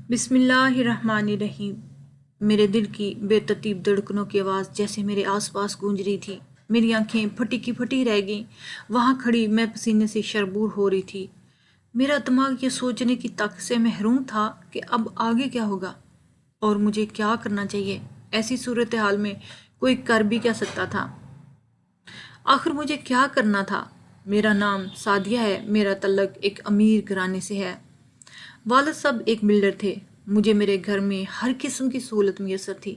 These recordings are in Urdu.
بسم اللہ الرحمن الرحیم۔ میرے دل کی بے ترتیب دھڑکنوں کی آواز جیسے میرے آس پاس گونج رہی تھی۔ میری آنکھیں پھٹی کی پھٹی رہ گئیں۔ وہاں کھڑی میں پسینے سے شربور ہو رہی تھی۔ میرا دماغ یہ سوچنے کی طاقت سے محروم تھا کہ اب آگے کیا ہوگا اور مجھے کیا کرنا چاہیے۔ ایسی صورتحال میں کوئی کر بھی کیا سکتا تھا؟ آخر مجھے کیا کرنا تھا؟ میرا نام سعدیہ ہے۔ میرا تعلق ایک امیر گھرانے سے ہے۔ والد صاحب ایک بلڈر تھے۔ مجھے میرے گھر میں ہر قسم کی سہولت میسر تھی،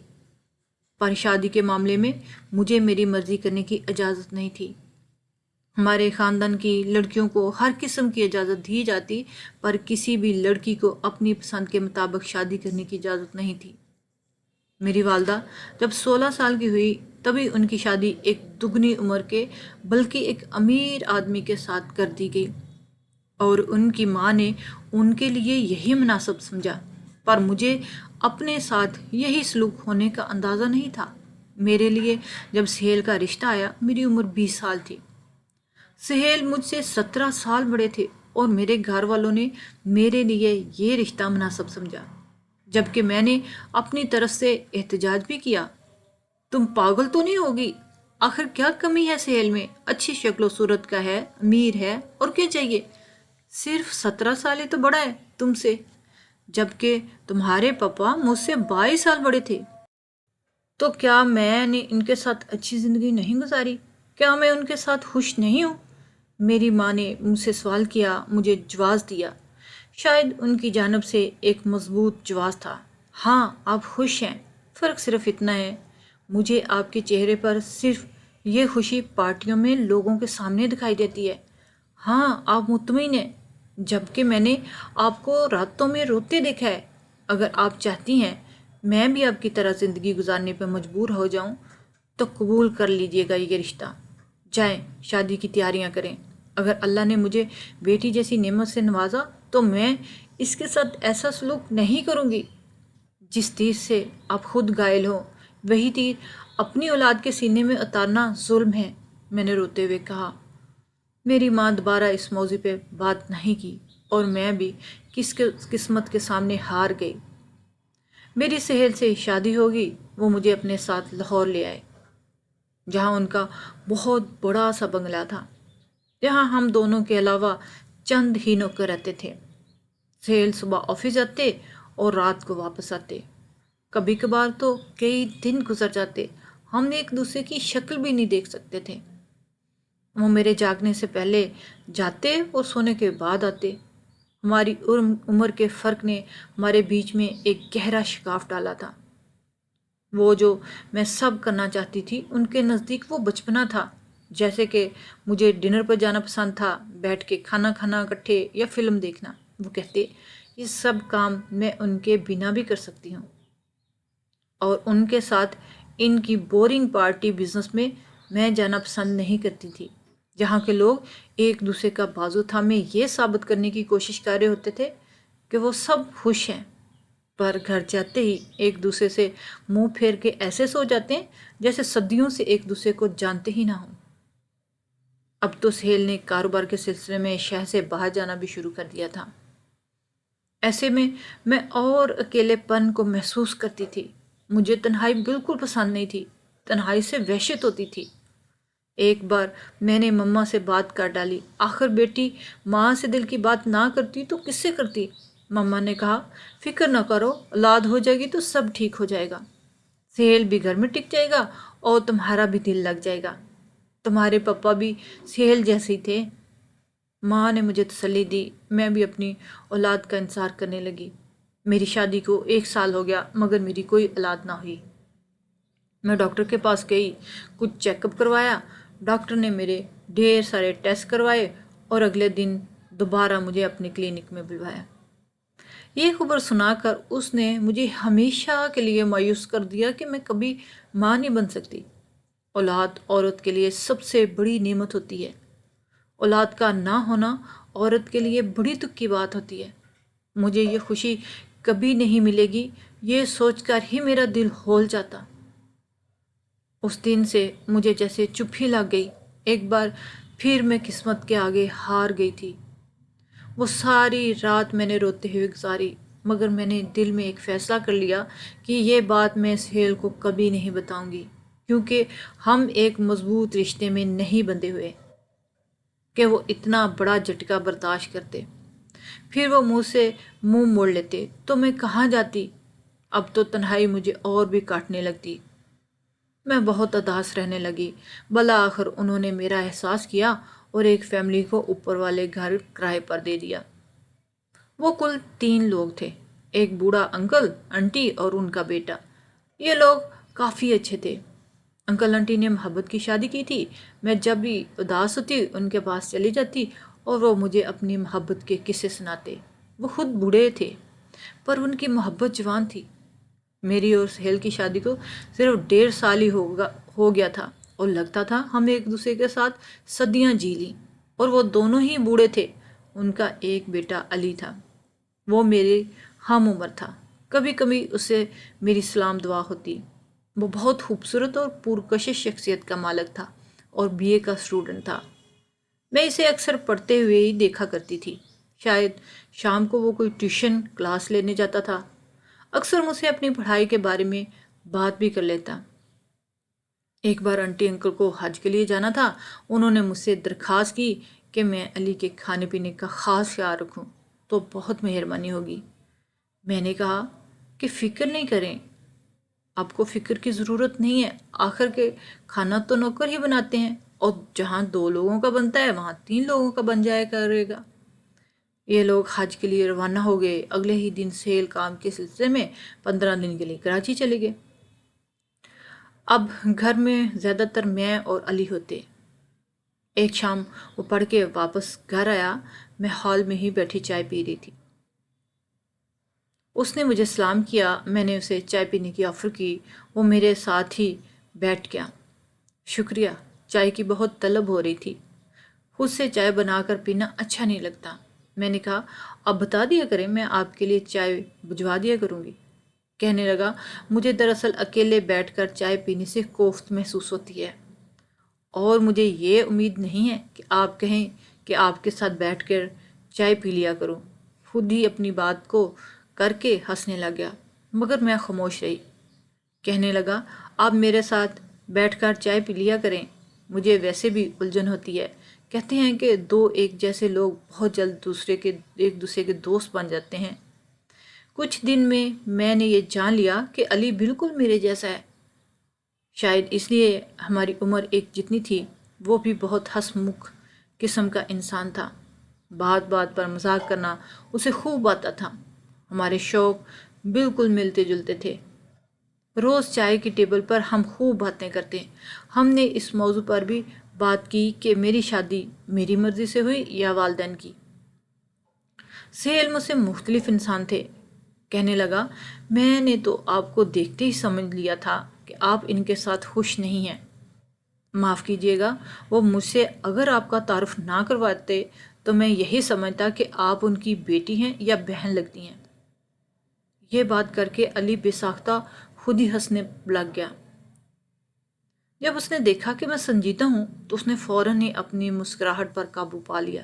پر شادی کے معاملے میں مجھے میری مرضی کرنے کی اجازت نہیں تھی۔ ہمارے خاندان کی لڑکیوں کو ہر قسم کی اجازت دی جاتی، پر کسی بھی لڑکی کو اپنی پسند کے مطابق شادی کرنے کی اجازت نہیں تھی۔ میری والدہ جب 16 سال کی ہوئی تبھی ان کی شادی ایک دگنی عمر کے بلکہ ایک امیر آدمی کے ساتھ کر دی گئی، اور ان کی ماں نے ان کے لیے یہی مناسب سمجھا، پر مجھے اپنے ساتھ یہی سلوک ہونے کا اندازہ نہیں تھا۔ میرے لیے جب سہیل کا رشتہ آیا، میری عمر 20 سال تھی۔ سہیل مجھ سے 17 سال بڑے تھے اور میرے گھر والوں نے میرے لیے یہ رشتہ مناسب سمجھا، جبکہ میں نے اپنی طرف سے احتجاج بھی کیا۔ تم پاگل تو نہیں ہوگی؟ آخر کیا کمی ہے سہیل میں؟ اچھی شکل و صورت کا ہے، امیر ہے، اور کیا چاہیے؟ صرف 17 سال ہی تو بڑا ہے تم سے، جبکہ تمہارے پاپا مجھ سے 22 سال بڑے تھے۔ تو کیا میں نے ان کے ساتھ اچھی زندگی نہیں گزاری؟ کیا میں ان کے ساتھ خوش نہیں ہوں؟ میری ماں نے مجھ سے سوال کیا، مجھے جواز دیا۔ شاید ان کی جانب سے ایک مضبوط جواز تھا۔ ہاں، آپ خوش ہیں، فرق صرف اتنا ہے، مجھے آپ کے چہرے پر صرف یہ خوشی پارٹیوں میں لوگوں کے سامنے دکھائی دیتی ہے۔ ہاں، آپ مطمئن ہیں، جبکہ میں نے آپ کو راتوں میں روتے دیکھا ہے۔ اگر آپ چاہتی ہیں میں بھی آپ کی طرح زندگی گزارنے پر مجبور ہو جاؤں تو قبول کر لیجئے گا یہ رشتہ۔ جائیں، شادی کی تیاریاں کریں۔ اگر اللہ نے مجھے بیٹی جیسی نعمت سے نوازا تو میں اس کے ساتھ ایسا سلوک نہیں کروں گی۔ جس تیر سے آپ خود گائل ہو، وہی تیر اپنی اولاد کے سینے میں اتارنا ظلم ہے، میں نے روتے ہوئے کہا۔ میری ماں دوبارہ اس موضوع پہ بات نہیں کی اور میں بھی قسمت کے سامنے ہار گئی۔ میری سہیل سے شادی ہوگی، وہ مجھے اپنے ساتھ لاہور لے آئے، جہاں ان کا بہت بڑا سا بنگلہ تھا، جہاں ہم دونوں کے علاوہ چند ہی نوکر رہتے تھے۔ سہیل صبح آفس جاتے اور رات کو واپس آتے۔ کبھی کبھار تو کئی دن گزر جاتے، ہم ایک دوسرے کی شکل بھی نہیں دیکھ سکتے تھے۔ وہ میرے جاگنے سے پہلے جاتے اور سونے کے بعد آتے۔ ہماری عمر کے فرق نے ہمارے بیچ میں ایک گہرا شگاف ڈالا تھا۔ وہ جو میں سب کرنا چاہتی تھی، ان کے نزدیک وہ بچپنا تھا، جیسے کہ مجھے ڈنر پر جانا پسند تھا، بیٹھ کے کھانا کھانا اکٹھے یا فلم دیکھنا۔ وہ کہتے یہ سب کام میں ان کے بنا بھی کر سکتی ہوں، اور ان کے ساتھ ان کی بورنگ پارٹی بزنس میں جانا پسند نہیں کرتی تھی، جہاں کے لوگ ایک دوسرے کا بازو تھامے یہ ثابت کرنے کی کوشش کر رہے ہوتے تھے کہ وہ سب خوش ہیں، پر گھر جاتے ہی ایک دوسرے سے منہ پھیر کے ایسے سو جاتے ہیں جیسے صدیوں سے ایک دوسرے کو جانتے ہی نہ ہوں۔ اب تو سہیل نے کاروبار کے سلسلے میں شہر سے باہر جانا بھی شروع کر دیا تھا۔ ایسے میں اور اکیلے پن کو محسوس کرتی تھی۔ مجھے تنہائی بالکل پسند نہیں تھی، تنہائی سے وحشت ہوتی تھی۔ ایک بار میں نے مما سے بات کر ڈالی، آخر بیٹی ماں سے دل کی بات نہ کرتی تو کس سے کرتی؟ مما نے کہا، فکر نہ کرو، اولاد ہو جائے گی تو سب ٹھیک ہو جائے گا، سہیل بھی گھر میں ٹک جائے گا اور تمہارا بھی دل لگ جائے گا، تمہارے پپا بھی سہیل جیسے ہی تھے۔ ماں نے مجھے تسلی دی۔ میں بھی اپنی اولاد کا انتظار کرنے لگی۔ میری شادی کو 1 سال ہو گیا مگر میری کوئی اولاد نہ ہوئی۔ میں ڈاکٹر کے پاس گئی، کچھ چیک اپ کروایا، ڈاکٹر نے میرے ڈھیر سارے ٹیسٹ کروائے اور اگلے دن دوبارہ مجھے اپنے کلینک میں بلوایا۔ یہ خبر سنا کر اس نے مجھے ہمیشہ کے لیے مایوس کر دیا کہ میں کبھی ماں نہیں بن سکتی۔ اولاد عورت کے لیے سب سے بڑی نعمت ہوتی ہے۔ اولاد کا نہ ہونا عورت کے لیے بڑی دکھ کی بات ہوتی ہے۔ مجھے یہ خوشی کبھی نہیں ملے گی، یہ سوچ کر ہی میرا دل ہول جاتا۔ اس دن سے مجھے جیسے چپ ہی لگ گئی۔ ایک بار پھر میں قسمت کے آگے ہار گئی تھی۔ وہ ساری رات میں نے روتے ہوئے گزاری۔ مگر میں نے دل میں ایک فیصلہ کر لیا کہ یہ بات میں سہیل کو کبھی نہیں بتاؤں گی، کیونکہ ہم ایک مضبوط رشتے میں نہیں بندھے ہوئے کہ وہ اتنا بڑا جھٹکا برداشت کرتے، پھر وہ منہ سے منہ موڑ لیتے تو میں کہاں جاتی۔ اب تو تنہائی مجھے اور بھی کاٹنے لگتی، میں بہت اداس رہنے لگی۔ بالآخر انہوں نے میرا احساس کیا اور ایک فیملی کو اوپر والے گھر کرائے پر دے دیا۔ وہ کل 3 لوگ تھے، ایک بوڑھا انکل، انٹی اور ان کا بیٹا۔ یہ لوگ کافی اچھے تھے۔ انکل انٹی نے محبت کی شادی کی تھی۔ میں جب بھی اداس ہوتی ان کے پاس چلی جاتی اور وہ مجھے اپنی محبت کے قصے سناتے۔ وہ خود بوڑھے تھے پر ان کی محبت جوان تھی۔ میری اور سہیل کی شادی کو صرف 1.5 سال ہی ہو گیا تھا اور لگتا تھا ہم ایک دوسرے کے ساتھ صدیاں جی لیں، اور وہ دونوں ہی بوڑھے تھے۔ ان کا ایک بیٹا علی تھا، وہ میرے ہم عمر تھا۔ کبھی کبھی اسے میری سلام دعا ہوتی۔ وہ بہت خوبصورت اور پرکشش شخصیت کا مالک تھا اور BA کا اسٹوڈنٹ تھا۔ میں اسے اکثر پڑھتے ہوئے ہی دیکھا کرتی تھی۔ شاید شام کو وہ کوئی ٹیوشن کلاس لینے جاتا تھا۔ اکثر مجھ سے اپنی پڑھائی کے بارے میں بات بھی کر لیتا۔ ایک بار انٹی انکل کو حج کے لیے جانا تھا۔ انہوں نے مجھ سے درخواست کی کہ میں علی کے کھانے پینے کا خاص خیال رکھوں تو بہت مہربانی ہوگی۔ میں نے کہا کہ فکر نہیں کریں، آپ کو فکر کی ضرورت نہیں ہے، آخر کے کھانا تو نوکر ہی بناتے ہیں، اور جہاں 2 لوگوں کا بنتا ہے وہاں 3 لوگوں کا بن جایا کرے گا۔ یہ لوگ حج کے لیے روانہ ہو گئے۔ اگلے ہی دن سہیل کام کے سلسلے میں 15 دن کے لیے کراچی چلے گئے۔ اب گھر میں زیادہ تر میں اور علی ہوتے۔ ایک شام وہ پڑھ کے واپس گھر آیا، میں ہال میں ہی بیٹھی چائے پی رہی تھی۔ اس نے مجھے سلام کیا، میں نے اسے چائے پینے کی آفر کی، وہ میرے ساتھ ہی بیٹھ گیا۔ شکریہ، چائے کی بہت طلب ہو رہی تھی، خود سے چائے بنا کر پینا اچھا نہیں لگتا۔ میں نے کہا اب بتا دیا کریں، میں آپ کے لیے چائے بھجوا دیا کروں گی۔ کہنے لگا مجھے دراصل اکیلے بیٹھ کر چائے پینے سے کوفت محسوس ہوتی ہے، اور مجھے یہ امید نہیں ہے کہ آپ کہیں کہ آپ کے ساتھ بیٹھ کر چائے پی لیا کروں۔ خود ہی اپنی بات کو کر کے ہنسنے لگ گیا، مگر میں خاموش رہی۔ کہنے لگا آپ میرے ساتھ بیٹھ کر چائے پی لیا کریں، مجھے ویسے بھی الجھن ہوتی ہے۔ کہتے ہیں کہ 2 ایک جیسے لوگ بہت جلد ایک دوسرے کے دوست بن جاتے ہیں۔ کچھ دن میں نے یہ جان لیا کہ علی بالکل میرے جیسا ہے۔ شاید اس لیے ہماری عمر ایک جتنی تھی، وہ بھی بہت ہنس مکھ قسم کا انسان تھا۔ بات بات پر مذاق کرنا اسے خوب آتا تھا۔ ہمارے شوق بالکل ملتے جلتے تھے۔ روز چائے کی ٹیبل پر ہم خوب باتیں کرتے۔ ہم نے اس موضوع پر بھی بات کی کہ میری شادی میری مرضی سے ہوئی یا والدین کی۔ سہیل مجھ سے مختلف انسان تھے۔ کہنے لگا میں نے تو آپ کو دیکھتے ہی سمجھ لیا تھا کہ آپ ان کے ساتھ خوش نہیں ہیں۔ معاف کیجیے گا، وہ مجھ سے اگر آپ کا تعارف نہ کرواتے تو میں یہی سمجھتا کہ آپ ان کی بیٹی ہیں یا بہن لگتی ہیں۔ یہ بات کر کے علی بے ساختہ خود ہی ہنسنے لگ گیا۔ جب اس نے دیکھا کہ میں سنجیدہ ہوں تو اس نے فوراً ہی اپنی مسکراہٹ پر قابو پا لیا۔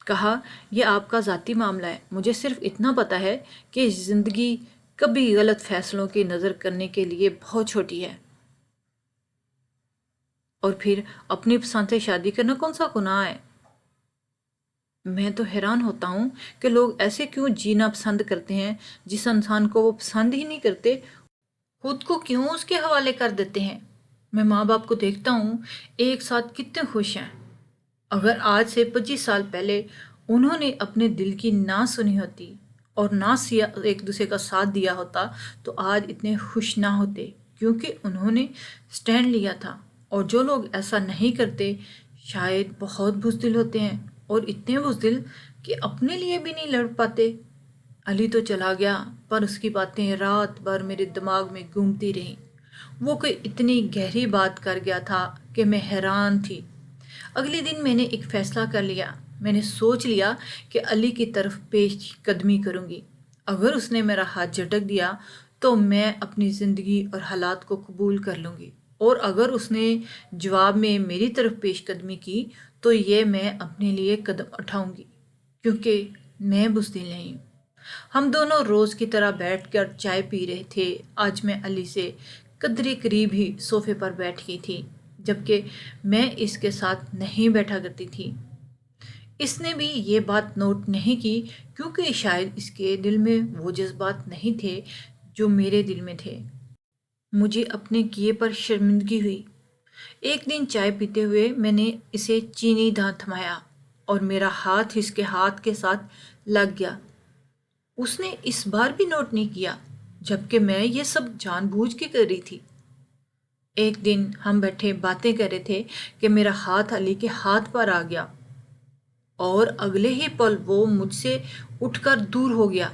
کہا یہ آپ کا ذاتی معاملہ ہے، مجھے صرف اتنا پتا ہے کہ زندگی کبھی غلط فیصلوں کی نظر کرنے کے لیے بہت چھوٹی ہے، اور پھر اپنی پسند سے شادی کرنا کون سا گناہ ہے۔ میں تو حیران ہوتا ہوں کہ لوگ ایسے کیوں جینا پسند کرتے ہیں جس انسان کو وہ پسند ہی نہیں کرتے، خود کو کیوں اس کے حوالے کر دیتے ہیں۔ میں ماں باپ کو دیکھتا ہوں ایک ساتھ کتنے خوش ہیں۔ اگر آج سے 25 سال پہلے انہوں نے اپنے دل کی نہ سنی ہوتی اور نہ ایک دوسرے کا ساتھ دیا ہوتا تو آج اتنے خوش نہ ہوتے، کیونکہ انہوں نے سٹینڈ لیا تھا۔ اور جو لوگ ایسا نہیں کرتے شاید بہت بزدل ہوتے ہیں، اور اتنے بزدل کہ اپنے لیے بھی نہیں لڑ پاتے۔ علی تو چلا گیا پر اس کی باتیں رات بھر میرے دماغ میں گھومتی رہیں۔ وہ کوئی اتنی گہری بات کر گیا تھا کہ میں حیران تھی۔ اگلے دن میں نے ایک فیصلہ کر لیا۔ میں نے سوچ لیا کہ علی کی طرف پیش قدمی کروں گی۔ اگر اس نے میرا ہاتھ جھٹک دیا تو میں اپنی زندگی اور حالات کو قبول کر لوں گی، اور اگر اس نے جواب میں میری طرف پیش قدمی کی تو یہ میں اپنے لیے قدم اٹھاؤں گی، کیونکہ میں بزدل نہیں ہوں۔ ہم دونوں روز کی طرح بیٹھ کر چائے پی رہے تھے۔ آج میں علی سے قدرے قریب ہی صوفے پر بیٹھ گئی تھی، جبکہ میں اس کے ساتھ نہیں بیٹھا کرتی تھی۔ اس نے بھی یہ بات نوٹ نہیں کی، کیونکہ شاید اس کے دل میں وہ جذبات نہیں تھے جو میرے دل میں تھے۔ مجھے اپنے کیے پر شرمندگی ہوئی۔ ایک دن چائے پیتے ہوئے میں نے اسے چینی داں تھمایا اور میرا ہاتھ اس کے ہاتھ کے ساتھ لگ گیا۔ اس نے اس بار بھی نوٹ نہیں کیا، جبکہ میں یہ سب جان بوجھ کے کر رہی تھی۔ ایک دن ہم بیٹھے باتیں کر رہے تھے کہ میرا ہاتھ علی کے ہاتھ پر آ گیا اور اگلے ہی پل وہ مجھ سے اٹھ کر دور ہو گیا۔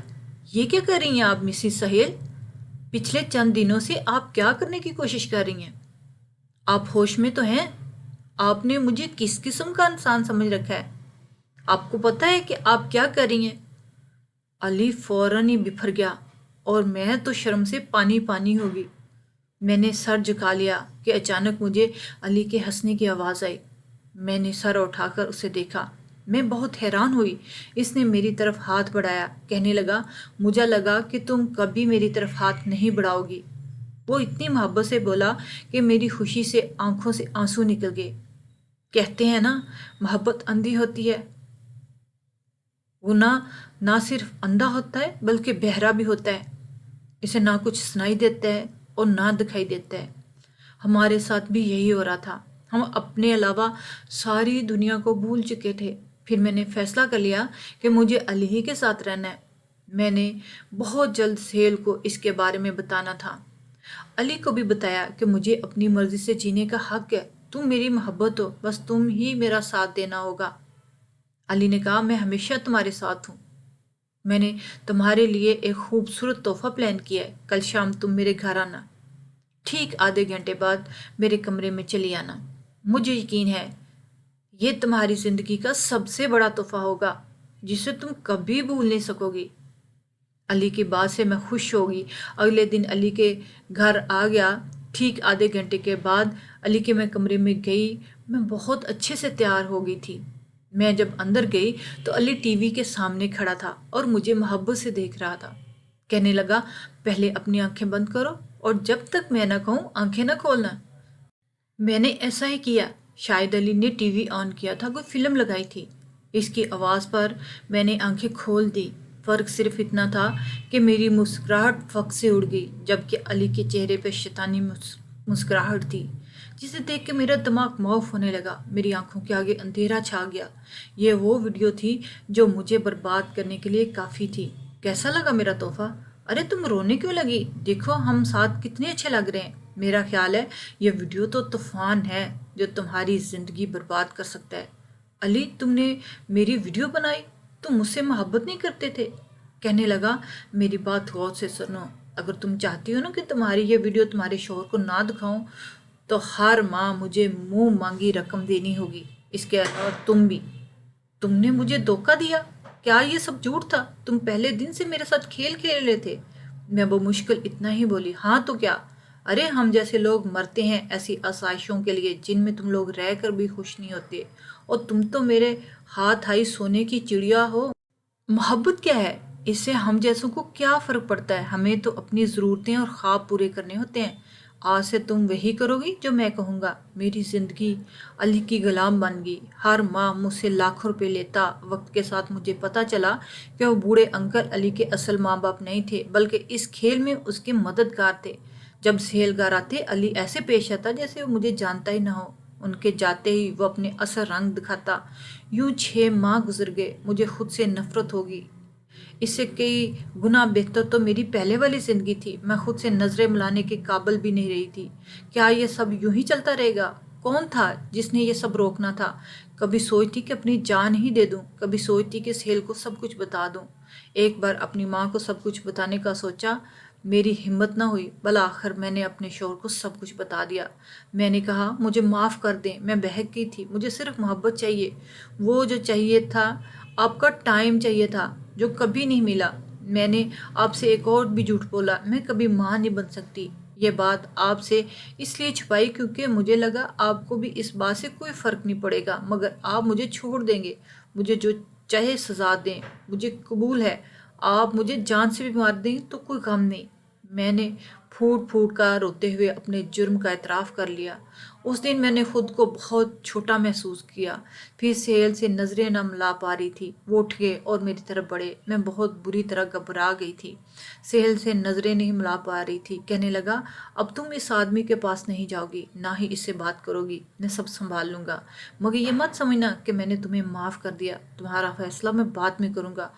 یہ کیا کر رہی ہیں آپ مسز سہیل؟ پچھلے چند دنوں سے آپ کیا کرنے کی کوشش کر رہی ہیں؟ آپ ہوش میں تو ہیں؟ آپ نے مجھے کس قسم کا انسان سمجھ رکھا ہے؟ آپ کو پتہ ہے کہ آپ کیا کر رہی ہیں؟ علی فوراً ہی بفر گیا اور میں تو شرم سے پانی پانی ہو گئی۔ میں نے سر جھکا لیا کہ اچانک مجھے علی کے ہنسنے کی آواز آئی۔ میں نے سر اٹھا کر اسے دیکھا۔ میں بہت حیران ہوئی۔ اس نے میری طرف ہاتھ بڑھایا، کہنے لگا، مجھے لگا کہ تم کبھی میری طرف ہاتھ نہیں بڑھاؤ گی۔ وہ اتنی محبت سے بولا کہ میری خوشی سے آنکھوں سے آنسو نکل گئے۔ کہتے ہیں نا، محبت اندھی ہوتی ہے۔ وہ نہ صرف اندھا ہوتا ہے بلکہ بہرا بھی ہوتا ہے۔ اسے نہ کچھ سنائی دیتا ہے اور نہ دکھائی دیتا ہے۔ ہمارے ساتھ بھی یہی ہو رہا تھا۔ ہم اپنے علاوہ ساری دنیا کو بھول چکے تھے۔ پھر میں نے فیصلہ کر لیا کہ مجھے علی ہی کے ساتھ رہنا ہے۔ میں نے بہت جلد سہیل کو اس کے بارے میں بتانا تھا۔ علی کو بھی بتایا کہ مجھے اپنی مرضی سے جینے کا حق ہے۔ تم میری محبت ہو، بس تم ہی میرا ساتھ دینا ہوگا۔ علی نے کہا، میں ہمیشہ تمہارے ساتھ ہوں۔ میں نے تمہارے لیے ایک خوبصورت تحفہ پلان کیا ہے۔ کل شام تم میرے گھر آنا۔ ٹھیک آدھے گھنٹے بعد میرے کمرے میں چلی آنا۔ مجھے یقین ہے یہ تمہاری زندگی کا سب سے بڑا تحفہ ہوگا جسے تم کبھی بھول نہیں سکو گی۔ علی کی بات سے میں خوش ہو گئی۔ اگلے دن علی کے گھر آ گیا۔ ٹھیک آدھے گھنٹے کے بعد علی کے میں کمرے میں گئی۔ میں بہت اچھے سے تیار ہو گئی تھی۔ میں جب اندر گئی تو علی ٹی وی کے سامنے کھڑا تھا اور مجھے محبت سے دیکھ رہا تھا۔ کہنے لگا، پہلے اپنی آنکھیں بند کرو اور جب تک میں نہ کہوں آنکھیں نہ کھولنا۔ میں نے ایسا ہی کیا۔ شاید علی نے ٹی وی آن کیا تھا، کوئی فلم لگائی تھی۔ اس کی آواز پر میں نے آنکھیں کھول دی۔ فرق صرف اتنا تھا کہ میری مسکراہٹ فق سے اڑ گئی، جبکہ علی کے چہرے پہ شیطانی مسکراہٹ تھی، جسے دیکھ کے میرا دماغ معاف ہونے لگا۔ میری آنکھوں کے آگے اندھیرا چھا گیا۔ یہ وہ ویڈیو تھی جو مجھے برباد کرنے کے لیے کافی تھی۔ کیسا لگا میرا تحفہ؟ ارے تم رونے کیوں لگی؟ دیکھو ہم ساتھ کتنے اچھے لگ رہے ہیں۔ میرا خیال ہے یہ ویڈیو تو طوفان ہے جو تمہاری زندگی برباد کر سکتا ہے۔ علی، تم نے میری ویڈیو بنائی؟ تم مجھ سے محبت نہیں کرتے تھے؟ کہنے لگا، میری بات غور سے سنو۔ اگر تم چاہتی ہو نا کہ تمہاری یہ ویڈیو تمہارے شوہر کو نہ دکھاؤں تو ہر ماہ مجھے منہ مانگی رقم دینی ہوگی۔ اس کے علاوہ تم نے مجھے دھوکہ دیا۔ کیا یہ سب جھوٹ تھا؟ تم پہلے دن سے میرے ساتھ کھیل کھیل رہے تھے۔ میں بمشکل اتنا ہی بولی، ہاں تو کیا؟ ارے ہم جیسے لوگ مرتے ہیں ایسی آسائشوں کے لیے جن میں تم لوگ رہ کر بھی خوش نہیں ہوتے، اور تم تو میرے ہاتھ آئی سونے کی چڑیا ہو۔ محبت کیا ہے؟ اس سے ہم جیسوں کو کیا فرق پڑتا ہے؟ ہمیں تو اپنی ضرورتیں اور خواب پورے کرنے ہوتے ہیں۔ آج سے تم وہی کرو گی جو میں کہوں گا۔ میری زندگی علی کی غلام بن گئی۔ ہر ماہ مجھ سے لاکھوں روپے لیتا۔ وقت کے ساتھ مجھے پتہ چلا کہ وہ بوڑھے انکل علی کے اصل ماں باپ نہیں تھے، بلکہ اس کھیل میں اس کے مددگار تھے۔ جب سہیل گھر آتے، علی ایسے پیش آتا جیسے وہ مجھے جانتا ہی نہ ہو۔ ان کے جاتے ہی وہ اپنے اصل رنگ دکھاتا۔ یوں 6 ماہ گزر گئے۔ مجھے خود سے نفرت ہوگی۔ اس سے کئی گنا بہتر تو میری پہلے والی زندگی تھی۔ میں خود سے نظریں ملانے کے قابل بھی نہیں رہی تھی۔ کیا یہ سب یوں ہی چلتا رہے گا؟ کون تھا جس نے یہ سب روکنا تھا؟ کبھی سوچتی کہ اپنی جان ہی دے دوں، کبھی سوچتی کہ سہیل کو سب کچھ بتا دوں۔ ایک بار اپنی ماں کو سب کچھ بتانے کا سوچا، میری ہمت نہ ہوئی۔ بالآخر میں نے اپنے شوہر کو سب کچھ بتا دیا۔ میں نے کہا، مجھے معاف کر دیں، میں بہک گئی تھی۔ مجھے صرف محبت چاہیے، وہ جو چاہیے تھا، آپ کا ٹائم چاہیے تھا جو کبھی نہیں ملا۔ میں نے آپ سے ایک اور بھی جھوٹ بولا، میں کبھی ماں نہیں بن سکتی۔ یہ بات آپ سے اس لیے چھپائی کیونکہ مجھے لگا آپ کو بھی اس بات سے کوئی فرق نہیں پڑے گا، مگر آپ مجھے چھوڑ دیں گے۔ مجھے جو چاہے سزا دیں، مجھے قبول ہے۔ آپ مجھے جان سے بھی مار دیں تو کوئی غم نہیں۔ میں نے پھوٹ پھوٹ کر روتے ہوئے اپنے جرم کا اعتراف کر لیا۔ اس دن میں نے خود کو بہت چھوٹا محسوس کیا۔ پھر سہیل سے نظریں نہ ملا پا رہی تھی۔ وہ اٹھ گئے اور میری طرف بڑھے۔ میں بہت بری طرح گھبرا گئی تھی۔ سہیل سے نظریں نہیں ملا پا رہی تھی۔ کہنے لگا، اب تم اس آدمی کے پاس نہیں جاؤ گی، نہ ہی اس سے بات کرو گی۔ میں سب سنبھال لوں گا، مگر یہ مت سمجھنا کہ میں نے تمہیں معاف کر دیا۔ تمہارا فیصلہ میں بعد میں کروں گا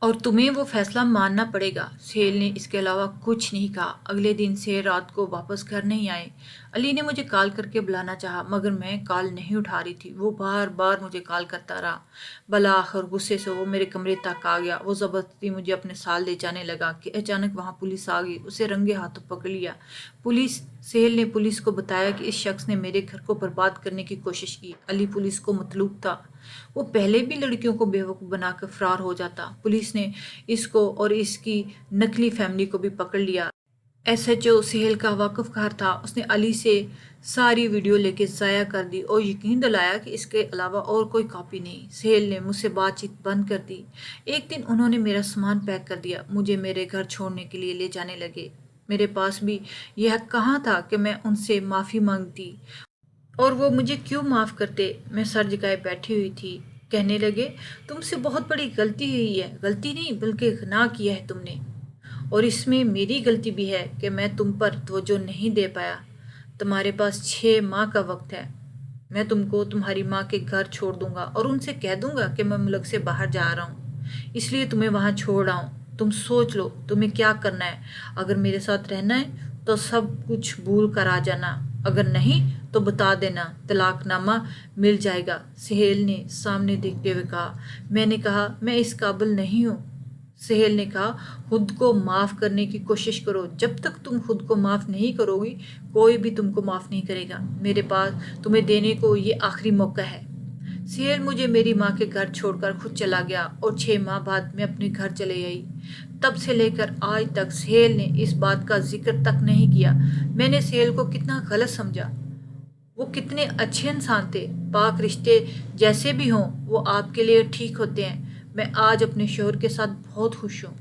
اور تمہیں وہ فیصلہ ماننا پڑے گا۔ سہیل نے اس کے علاوہ کچھ نہیں کہا۔ اگلے دن سہیل رات کو واپس گھر نہیں آئے۔ علی نے مجھے کال کر کے بلانا چاہا، مگر میں کال نہیں اٹھا رہی تھی۔ وہ بار بار مجھے کال کرتا رہا۔ بالآخر غصے سے وہ میرے کمرے تک آ گیا۔ وہ زبردستی مجھے اپنے ساتھ لے جانے لگا کہ اچانک وہاں پولیس آ گئی۔ اسے رنگے ہاتھوں پکڑ لیا۔ سہیل نے پولیس کو بتایا کہ اس شخص نے میرے گھر کو برباد کرنے کی کوشش کی۔ علی پولیس کو مطلوب تھا۔ وہ پہلے بھی لڑکیوں کو بیوقوف بنا کر فرار ہو جاتا۔ پولیس نے اس کو اور اس کی نکلی فیملی کو بھی پکڑ لیا۔ ایس ایچ او سہیل کا واقف کار تھا۔ اس نے علی سے ساری ویڈیو لے کے ضائع کر دی اور یقین دلایا کہ اس کے علاوہ اور کوئی کاپی نہیں۔ سہیل نے مجھ سے بات چیت بند کر دی۔ ایک دن انہوں نے میرا سامان پیک کر دیا، مجھے میرے گھر چھوڑنے کے لیے لے جانے لگے۔ میرے پاس بھی یہ حق کہاں تھا کہ میں ان سے معافی مانگتی، اور وہ مجھے کیوں معاف کرتے؟ میں سر جھکائے بیٹھی ہوئی تھی۔ کہنے لگے، تم سے بہت بڑی غلطی ہوئی ہے۔ غلطی نہیں بلکہ گناہ کیا ہے تم نے، اور اس میں میری غلطی بھی ہے کہ میں تم پر توجہ نہیں دے پایا۔ تمہارے پاس 6 ماہ کا وقت ہے۔ میں تم کو تمہاری ماں کے گھر چھوڑ دوں گا اور ان سے کہہ دوں گا کہ میں ملک سے باہر جا رہا ہوں، اس لیے تمہیں وہاں چھوڑ رہا ہوں۔ تم سوچ لو تمہیں کیا کرنا ہے۔ اگر میرے ساتھ رہنا ہے تو سب کچھ بھول کر آ جانا، اگر نہیں تو بتا دینا، طلاق نامہ مل جائے گا۔ سہیل نے سامنے دیکھتے ہوئے کہا۔ میں نے کہا، میں اس قابل نہیں ہوں۔ سہیل نے کہا، خود کو معاف کرنے کی کوشش کرو۔ جب تک تم خود کو معاف نہیں کرو گی، کوئی بھی تم کو معاف نہیں کرے گا۔ میرے پاس تمہیں دینے کو یہ آخری موقع ہے۔ سہیل مجھے میری ماں کے گھر چھوڑ کر خود چلا گیا اور 6 ماہ بعد میں اپنے گھر چلے آئی۔ تب سے لے کر آج تک سہیل نے اس بات کا ذکر تک نہیں کیا۔ میں نے سہیل کو کتنا غلط سمجھا۔ وہ کتنے اچھے انسان تھے۔ پاک رشتے جیسے بھی ہوں وہ آپ کے لیے ٹھیک ہوتے ہیں۔ میں آج اپنے شوہر کے ساتھ بہت خوش ہوں۔